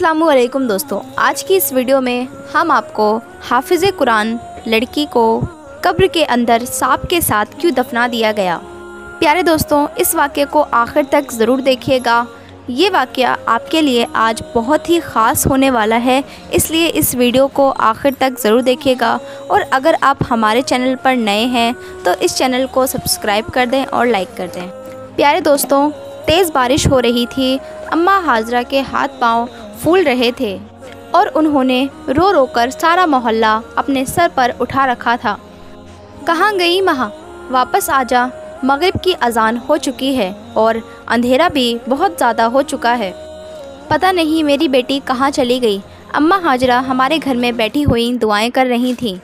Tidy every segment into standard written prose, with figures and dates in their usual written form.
अस्सलामु अलैकुम दोस्तों, आज की इस वीडियो में हम आपको हाफिज़ कुरान लड़की को कब्र के अंदर सांप के साथ क्यों दफना दिया गया। प्यारे दोस्तों, इस वाक़े को आखिर तक ज़रूर देखिएगा। ये वाक़या आपके लिए आज बहुत ही ख़ास होने वाला है, इसलिए इस वीडियो को आखिर तक ज़रूर देखिएगा। और अगर आप हमारे चैनल पर नए हैं तो इस चैनल को सब्सक्राइब कर दें और लाइक कर दें। प्यारे दोस्तों, तेज़ बारिश हो रही थी। अम्मा हाजरा के हाथ पांव फूल रहे थे और उन्होंने रो रो कर सारा मोहल्ला अपने सर पर उठा रखा था। कहाँ गई माँ, वापस आजा, मगरिब की अजान हो चुकी है और अंधेरा भी बहुत ज़्यादा हो चुका है। पता नहीं मेरी बेटी कहाँ चली गई। अम्मा हाजरा हमारे घर में बैठी हुई दुआएं कर रही थीं।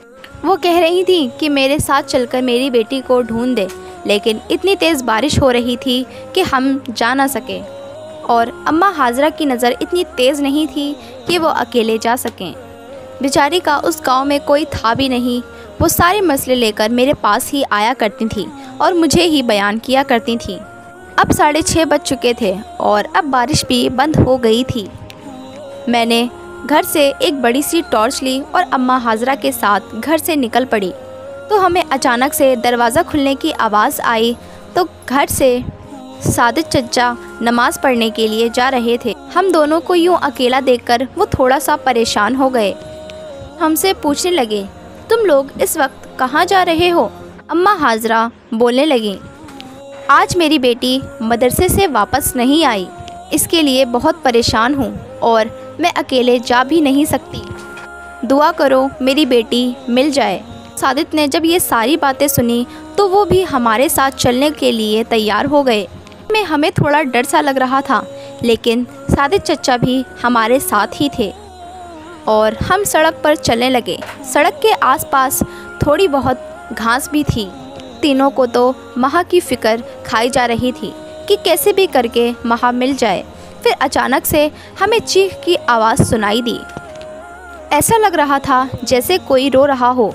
वो कह रही थी कि मेरे साथ चलकर मेरी बेटी को ढूंढ दे, लेकिन इतनी तेज़ बारिश हो रही थी कि हम जा ना सके और अम्मा हाजरा की नज़र इतनी तेज़ नहीं थी कि वो अकेले जा सकें। बेचारी का उस गांव में कोई था भी नहीं। वो सारे मसले लेकर मेरे पास ही आया करती थी और मुझे ही बयान किया करती थी। अब 6:30 बज चुके थे और अब बारिश भी बंद हो गई थी। मैंने घर से एक बड़ी सी टॉर्च ली और अम्मा हाजरा के साथ घर से निकल पड़ी तो हमें अचानक से दरवाज़ा खुलने की आवाज़ आई। तो घर से सादिक चचा नमाज़ पढ़ने के लिए जा रहे थे। हम दोनों को यूं अकेला देखकर वो थोड़ा सा परेशान हो गए। हमसे पूछने लगे, तुम लोग इस वक्त कहाँ जा रहे हो? अम्मा हाजरा बोलने लगी, आज मेरी बेटी मदरसे से वापस नहीं आई, इसके लिए बहुत परेशान हूँ और मैं अकेले जा भी नहीं सकती। दुआ करो मेरी बेटी मिल जाए। सादिक ने जब ये सारी बातें सुनी तो वो भी हमारे साथ चलने के लिए तैयार हो गए। में हमें थोड़ा डर सा लग रहा था, लेकिन सादिक चचा भी हमारे साथ ही थे और हम सड़क पर चलने लगे। सड़क के आसपास थोड़ी बहुत घास भी थी। तीनों को तो माँ की फ़िक्र खाई जा रही थी कि कैसे भी करके माँ मिल जाए। फिर अचानक से हमें चीख की आवाज़ सुनाई दी। ऐसा लग रहा था जैसे कोई रो रहा हो।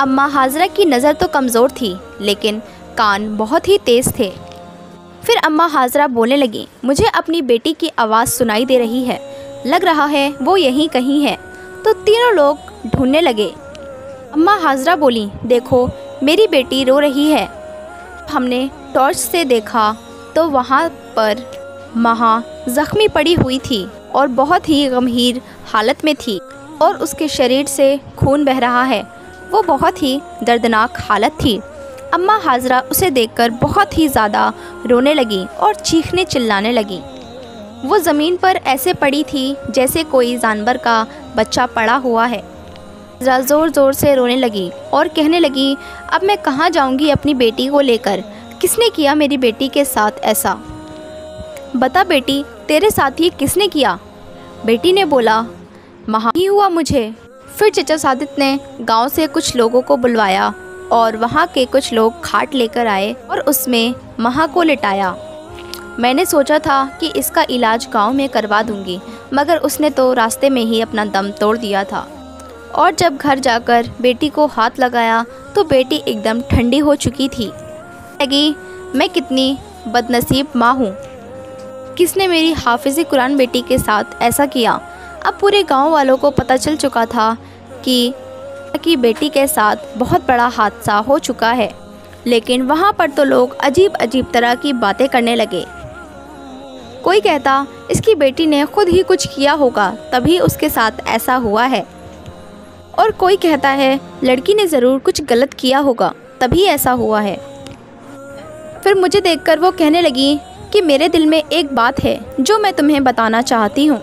अम्मा हाजरा की नज़र तो कमज़ोर थी, लेकिन कान बहुत ही तेज़ थे। फिर अम्मा हाजरा बोलने लगी, मुझे अपनी बेटी की आवाज़ सुनाई दे रही है, लग रहा है वो यहीं कहीं है। तो तीनों लोग ढूंढने लगे। अम्मा हाजरा बोली, देखो मेरी बेटी रो रही है। हमने टॉर्च से देखा तो वहाँ पर माँ ज़ख्मी पड़ी हुई थी और बहुत ही गंभीर हालत में थी और उसके शरीर से खून बह रहा है। वो बहुत ही दर्दनाक हालत थी। अम्मा हाजरा उसे देखकर बहुत ही ज़्यादा रोने लगी और चीखने चिल्लाने लगी। वो ज़मीन पर ऐसे पड़ी थी जैसे कोई जानवर का बच्चा पड़ा हुआ है। ज़रा ज़ोर ज़ोर से रोने लगी और कहने लगी, अब मैं कहाँ जाऊँगी अपनी बेटी को लेकर? किसने किया मेरी बेटी के साथ ऐसा? बता बेटी, तेरे साथ ये किसने किया? बेटी ने बोला, माँ ही हुआ मुझे। फिर चचा सादिक ने गांव से कुछ लोगों को बुलवाया और वहाँ के कुछ लोग खाट लेकर आए और उसमें माँ को लिटाया। मैंने सोचा था कि इसका इलाज गांव में करवा दूंगी, मगर उसने तो रास्ते में ही अपना दम तोड़ दिया था। और जब घर जाकर बेटी को हाथ लगाया तो बेटी एकदम ठंडी हो चुकी थी। लगी मैं कितनी बदनसीब माँ हूँ, किसने मेरी हाफिज़ कुरान बेटी के साथ ऐसा किया। अब पूरे गांव वालों को पता चल चुका था कि बेटी के साथ बहुत बड़ा हादसा हो चुका है, लेकिन वहाँ पर तो लोग अजीब अजीब तरह की बातें करने लगे। कोई कहता इसकी बेटी ने खुद ही कुछ किया होगा तभी उसके साथ ऐसा हुआ है, और कोई कहता है लड़की ने ज़रूर कुछ गलत किया होगा तभी ऐसा हुआ है। फिर मुझे देखकर वो कहने लगी कि मेरे दिल में एक बात है जो मैं तुम्हें बताना चाहती हूँ।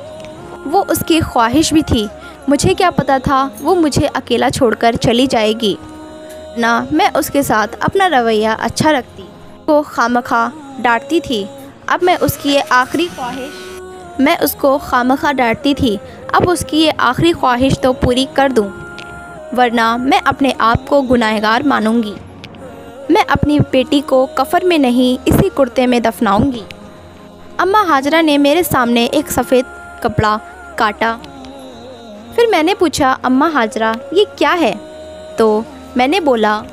वो उसकी ख्वाहिश भी थी। मुझे क्या पता था वो मुझे अकेला छोड़कर चली जाएगी ना। मैं उसके साथ अपना रवैया अच्छा रखती, वो खामखा डांटती थी। अब मैं उसकी ये आखिरी ख्वाहिश तो पूरी कर दूं, वरना मैं अपने आप को गुनहगार मानूंगी। मैं अपनी बेटी को कफन में नहीं, इसी कुर्ते में दफनाऊंगी। अम्मा हाजरा ने मेरे सामने एक सफ़ेद कपड़ा काटा। फिर मैंने पूछा, अम्मा हाजरा ये क्या है? तो मैंने बोला,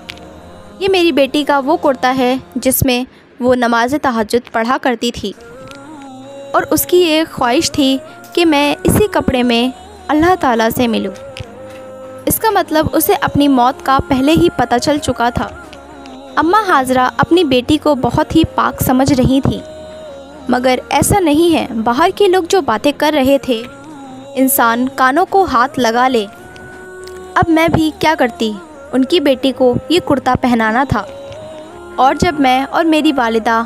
ये मेरी बेटी का वो कुर्ता है जिसमें वो नमाज तहज्जुद पढ़ा करती थी और उसकी ये ख्वाहिश थी کہ میں اسی کپڑے میں اللہ تعالیٰ سے ملوں۔ اس کا مطلب اسے اپنی موت کا پہلے ہی پتہ چل چکا تھا۔ اماں حاضرہ اپنی بیٹی کو بہت ہی پاک سمجھ رہی تھی، مگر ایسا نہیں ہے۔ باہر کے لوگ جو باتیں کر رہے تھے، انسان کانوں کو ہاتھ لگا لے۔ اب میں بھی کیا کرتی، ان کی بیٹی کو یہ کرتا پہنانا تھا، اور جب میں اور میری والدہ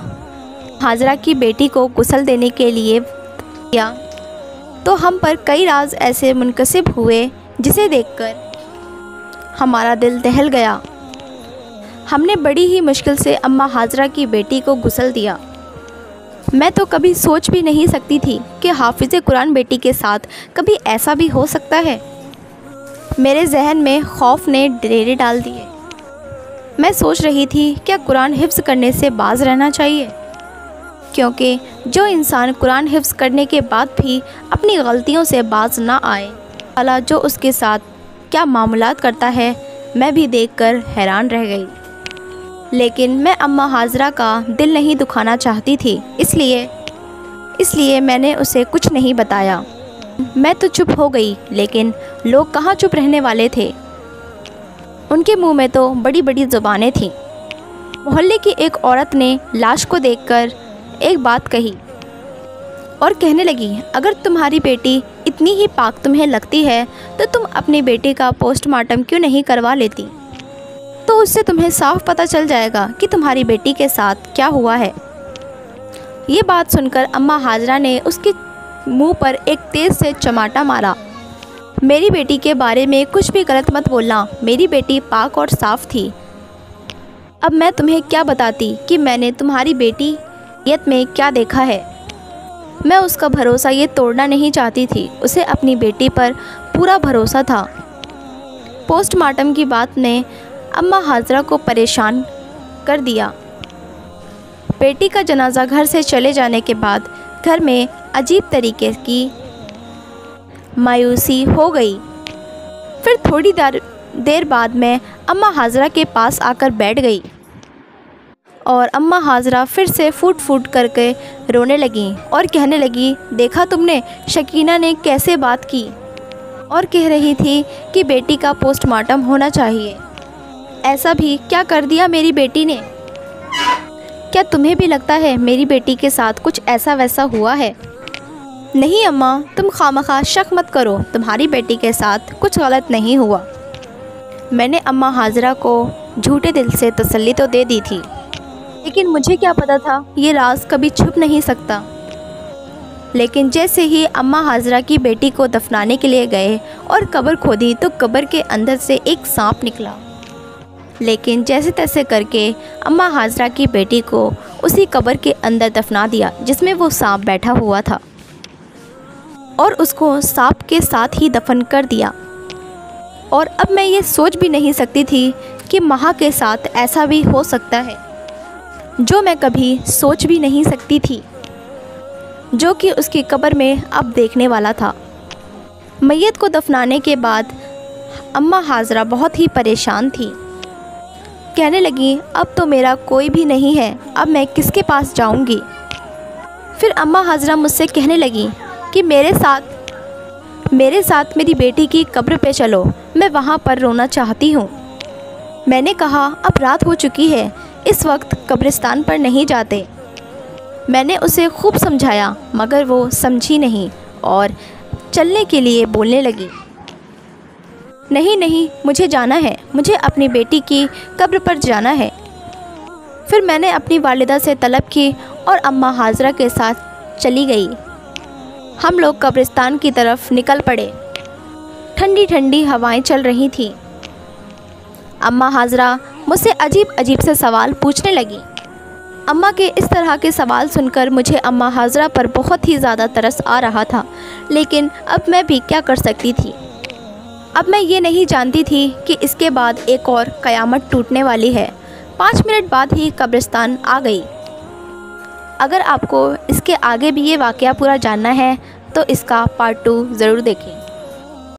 حاضرہ کی بیٹی کو غسل دینے کے لیے کیا تو ہم پر کئی راز ایسے منکسب ہوئے جسے دیکھ کر ہمارا دل دہل گیا۔ ہم نے بڑی ہی مشکل سے اماں حاضرہ کی بیٹی کو غسل دیا۔ میں تو کبھی سوچ بھی نہیں سکتی تھی کہ حافظ قرآن بیٹی کے ساتھ کبھی ایسا بھی ہو سکتا ہے۔ میرے ذہن میں خوف نے ڈیرے ڈال دیے۔ میں سوچ رہی تھی کیا قرآن حفظ کرنے سے باز رہنا چاہیے، کیونکہ جو انسان قرآن حفظ کرنے کے بعد بھی اپنی غلطیوں سے باز نہ آئے، اللہ جو اس کے ساتھ کیا معاملات کرتا ہے، میں بھی دیکھ کر حیران رہ گئی۔ لیکن میں اماں حاضرہ کا دل نہیں دکھانا چاہتی تھی، اس لیے میں نے اسے کچھ نہیں بتایا۔ میں تو چپ ہو گئی، لیکن لوگ کہاں چپ رہنے والے تھے، ان کے منہ میں تو بڑی بڑی زبانیں تھیں۔ محلے کی ایک عورت نے لاش کو دیکھ کر ایک بات کہی اور کہنے لگی، اگر تمہاری بیٹی اتنی ہی پاک تمہیں لگتی ہے تو تم اپنی بیٹی کا پوسٹ مارٹم کیوں نہیں کروا لیتی؟ تو اس سے تمہیں صاف پتہ چل جائے گا کہ تمہاری بیٹی کے ساتھ کیا ہوا ہے۔ یہ بات سن کر اماں حاضرہ نے اس کے منہ پر ایک تیز سے چماٹا مارا۔ میری بیٹی کے بارے میں کچھ بھی غلط مت بولنا، میری بیٹی پاک اور صاف تھی۔ اب میں تمہیں کیا بتاتی کہ میں نے تمہاری بیٹی میں کیا دیکھا ہے۔ میں اس کا بھروسہ یہ توڑنا نہیں چاہتی تھی، اسے اپنی بیٹی پر پورا بھروسہ تھا۔ پوسٹ مارٹم کی بات نے اماں حاضرہ کو پریشان کر دیا۔ بیٹی کا جنازہ گھر سے چلے جانے کے بعد گھر میں عجیب طریقے کی مایوسی ہو گئی۔ پھر تھوڑی دیر بعد میں اماں حاضرہ کے پاس آ کر بیٹھ گئی اور اماں حاضرہ پھر سے پھوٹ پھوٹ کر کے رونے لگیں اور کہنے لگی، دیکھا تم نے شکینہ نے کیسے بات کی، اور کہہ رہی تھی کہ بیٹی کا پوسٹ مارٹم ہونا چاہیے۔ ایسا بھی کیا کر دیا میری بیٹی نے؟ کیا تمہیں بھی لگتا ہے میری بیٹی کے ساتھ کچھ ایسا ویسا ہوا ہے؟ نہیں اماں، تم خامخواہ شک مت کرو، تمہاری بیٹی کے ساتھ کچھ غلط نہیں ہوا۔ میں نے اماں حاضرہ کو جھوٹے دل سے تسلی تو دے دی تھی، لیکن مجھے کیا پتا تھا یہ راز کبھی چھپ نہیں سکتا۔ لیکن جیسے ہی اماں حاضرہ کی بیٹی کو دفنانے کے لیے گئے اور قبر کھودی تو قبر کے اندر سے ایک سانپ نکلا۔ لیکن جیسے تیسے کر کے اماں حاضرہ کی بیٹی کو اسی قبر کے اندر دفنا دیا جس میں وہ سانپ بیٹھا ہوا تھا، اور اس کو سانپ کے ساتھ ہی دفن کر دیا۔ اور اب میں یہ سوچ بھی نہیں سکتی تھی کہ مہا کے ساتھ ایسا بھی ہو سکتا ہے، جو میں کبھی سوچ بھی نہیں سکتی تھی، جو کہ اس کی قبر میں اب دیکھنے والا تھا۔ میت کو دفنانے کے بعد اماں حاضرہ بہت ہی پریشان تھی، کہنے لگیں، اب تو میرا کوئی بھی نہیں ہے، اب میں کس کے پاس جاؤں گی؟ پھر اماں حاضرہ مجھ سے کہنے لگیں کہ میرے ساتھ میری بیٹی کی قبر پہ چلو، میں وہاں پر رونا چاہتی ہوں۔ میں نے کہا، اب رات ہو چکی ہے، اس وقت قبرستان پر نہیں جاتے۔ میں نے اسے خوب سمجھایا، مگر وہ سمجھی نہیں اور چلنے کے لیے بولنے لگی، نہیں مجھے جانا ہے، مجھے اپنی بیٹی کی قبر پر جانا ہے۔ پھر میں نے اپنی والدہ سے طلب کی اور اماں حاضرہ کے ساتھ چلی گئی۔ ہم لوگ قبرستان کی طرف نکل پڑے۔ ٹھنڈی ٹھنڈی ہوائیں چل رہی تھیں۔ اماں حاضرہ مجھ سے عجیب سے سوال پوچھنے لگی۔ اماں کے اس طرح کے سوال سن کر مجھے اماں حاضرہ پر بہت ہی زیادہ ترس آ رہا تھا، لیکن اب میں بھی کیا کر سکتی تھی؟ اب میں یہ نہیں جانتی تھی کہ اس کے بعد ایک اور قیامت ٹوٹنے والی ہے۔ 5 منٹ بعد ہی قبرستان آ گئی۔ اگر آپ کو اس کے آگے بھی یہ واقعہ پورا جاننا ہے تو اس کا پارٹ 2 ضرور دیکھیں۔